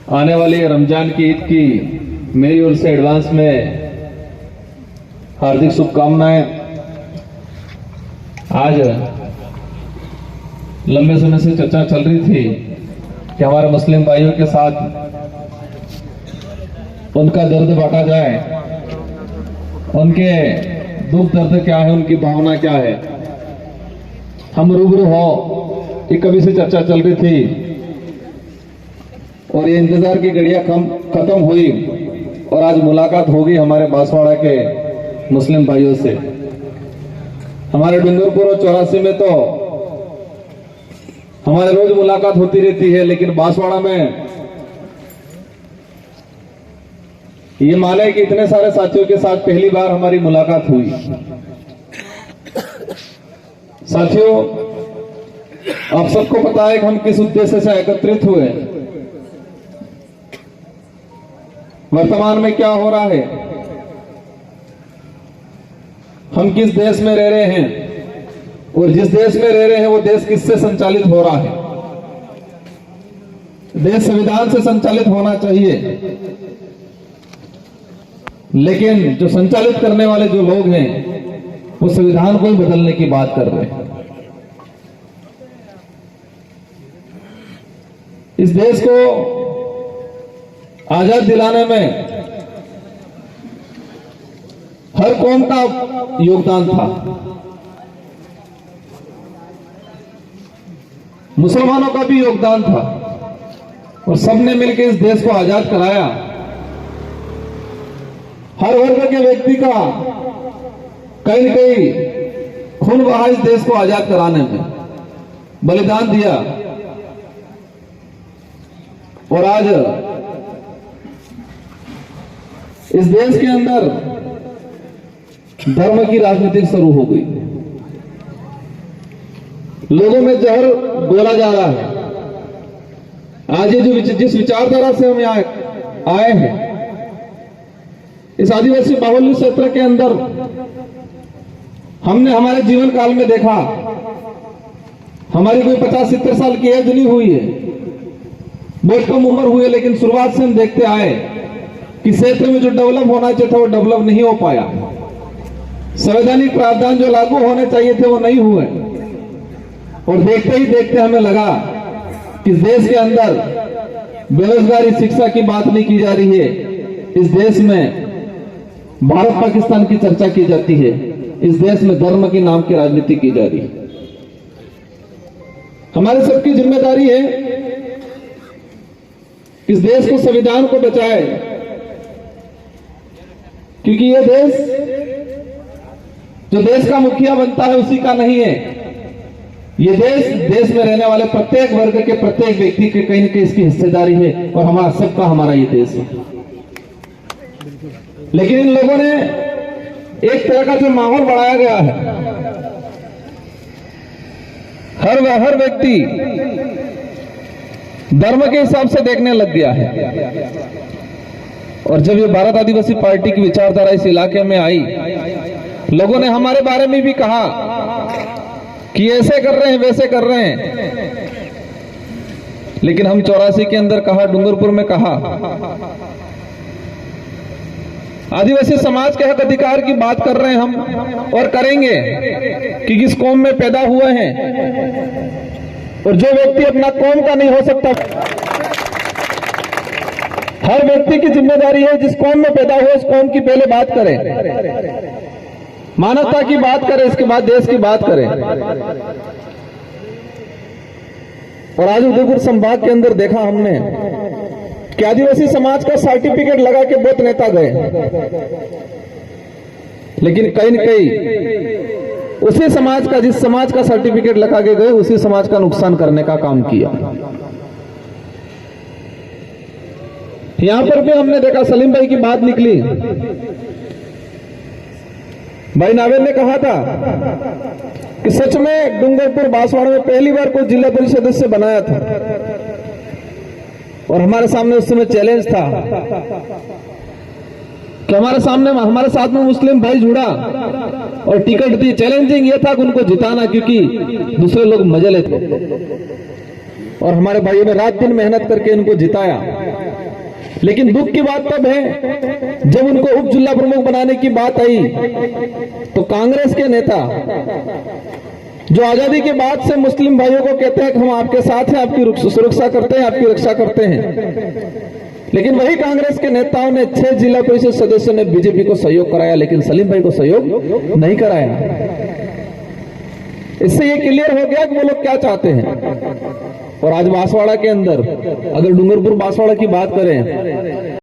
आने वाली रमजान की ईद की मेरी ओर से एडवांस में हार्दिक शुभकामनाएं। आज लंबे समय से चर्चा चल रही थी कि हमारे मुस्लिम भाइयों के साथ उनका दर्द बांटा जाए, उनके दुख दर्द क्या है, उनकी भावना क्या है, हम रूबरू हो। ये कभी से चर्चा चल रही थी और ये इंतजार की घड़ियां खत्म हुई और आज मुलाकात होगी हमारे बांसवाड़ा के मुस्लिम भाइयों से। हमारे डूंगरपुर और 84 में तो हमारे रोज मुलाकात होती रहती है, लेकिन बांसवाड़ा में ये माने कि इतने सारे साथियों के साथ पहली बार हमारी मुलाकात हुई। साथियों, आप सबको पता है कि हम किस उद्देश्य से एकत्रित हुए, वर्तमान में क्या हो रहा है, हम किस देश में रह रहे हैं और जिस देश में रह रहे हैं वो देश किससे संचालित हो रहा है। देश संविधान से संचालित होना चाहिए, लेकिन जो संचालित करने वाले जो लोग हैं वो संविधान को ही बदलने की बात कर रहे हैं। इस देश को आजाद दिलाने में हर कौम का योगदान था। मुसलमानों का भी योगदान था और सबने मिलकर इस देश को आजाद कराया। हर वर्ग के व्यक्ति का कहीं न कहीं खून बहा इस देश को आजाद कराने में, बलिदान दिया। और आज इस देश के अंदर धर्म की राजनीति शुरू हो गई। लोगों में जहर घोला जा रहा है। आज ये जो जिस विचारधारा से हम यहाँ आए हैं, इस आदिवासी बाहुल्य क्षेत्र के अंदर हमने हमारे जीवन काल में देखा, हमारी कोई 50-70 साल की एज नहीं हुई है, बहुत कम उम्र हुई है, लेकिन शुरुआत से हम देखते आए कि क्षेत्र में जो डेवलप होना चाहिए था वो डेवलप नहीं हो पाया। संवैधानिक प्रावधान जो लागू होने चाहिए थे वो नहीं हुए। और देखते ही देखते हमें लगा कि देश के अंदर बेरोजगारी, शिक्षा की बात नहीं की जा रही है। इस देश में भारत पाकिस्तान की चर्चा की जाती है। इस देश में धर्म के नाम की राजनीति की जा रही है। हमारे सबकी जिम्मेदारी है इस देश को, संविधान को बचाए, क्योंकि ये देश जो देश का मुखिया बनता है उसी का नहीं है। ये देश में रहने वाले प्रत्येक वर्ग के प्रत्येक व्यक्ति के कहीं न कहीं इसकी हिस्सेदारी है और हमारा सबका हमारा ये देश है। लेकिन इन लोगों ने एक तरह का जो माहौल बढ़ाया गया है, हर व्यक्ति धर्म के हिसाब से देखने लग गया है। और जब ये भारत आदिवासी पार्टी की विचारधारा इस इलाके में आई, लोगों ने हमारे बारे में भी कहा कि ऐसे कर रहे हैं, वैसे कर रहे हैं। लेकिन हम 84 के अंदर कहा, डूंगरपुर में कहा, आदिवासी समाज के हक अधिकार की बात कर रहे हैं हम और करेंगे कि किस कौम में पैदा हुए हैं और जो व्यक्ति अपना कौम का नहीं हो सकता, हर व्यक्ति की जिम्मेदारी है जिस कौम में पैदा हुआ उस कौम की पहले बात करें, मानवता की बात करें, इसके बाद देश की बात करें। और आज उदयपुर संभाग के अंदर देखा हमने कि आदिवासी समाज का सर्टिफिकेट लगा के बहुत नेता गए, लेकिन कहीं न कहीं उसी समाज का, जिस समाज का सर्टिफिकेट लगा के गए, उसी समाज का नुकसान करने का काम किया। यहां पर भी हमने देखा, सलीम भाई की बात निकली। भाई नावेद ने कहा था कि सच में डूंगरपुर बांसवाड़ा में पहली बार कोई जिला परिषद सदस्य बनाया था और हमारे सामने उस समय चैलेंज था कि हमारे साथ में मुस्लिम भाई जुड़ा और टिकट दी। चैलेंजिंग ये था कि उनको जिताना, क्योंकि दूसरे लोग मजे लेते। और हमारे भाइयों ने रात दिन मेहनत करके इनको जिताया। लेकिन दुख की बात तब है जब उनको उप जिला प्रमुख बनाने की बात आई तो कांग्रेस के नेता जो आजादी के बाद से मुस्लिम भाइयों को कहते हैं कि हम आपके साथ हैं, आपकी सुरक्षा करते हैं, आपकी रक्षा करते हैं, लेकिन वही कांग्रेस के नेताओं ने 6 जिला परिषद सदस्यों ने बीजेपी को सहयोग कराया, लेकिन सलीम भाई को सहयोग नहीं कराया। इससे ये क्लियर हो गया कि वो लोग क्या चाहते हैं। और आज बांसवाड़ा के अंदर अगर डूंगरपुर बांसवाड़ा की बात करें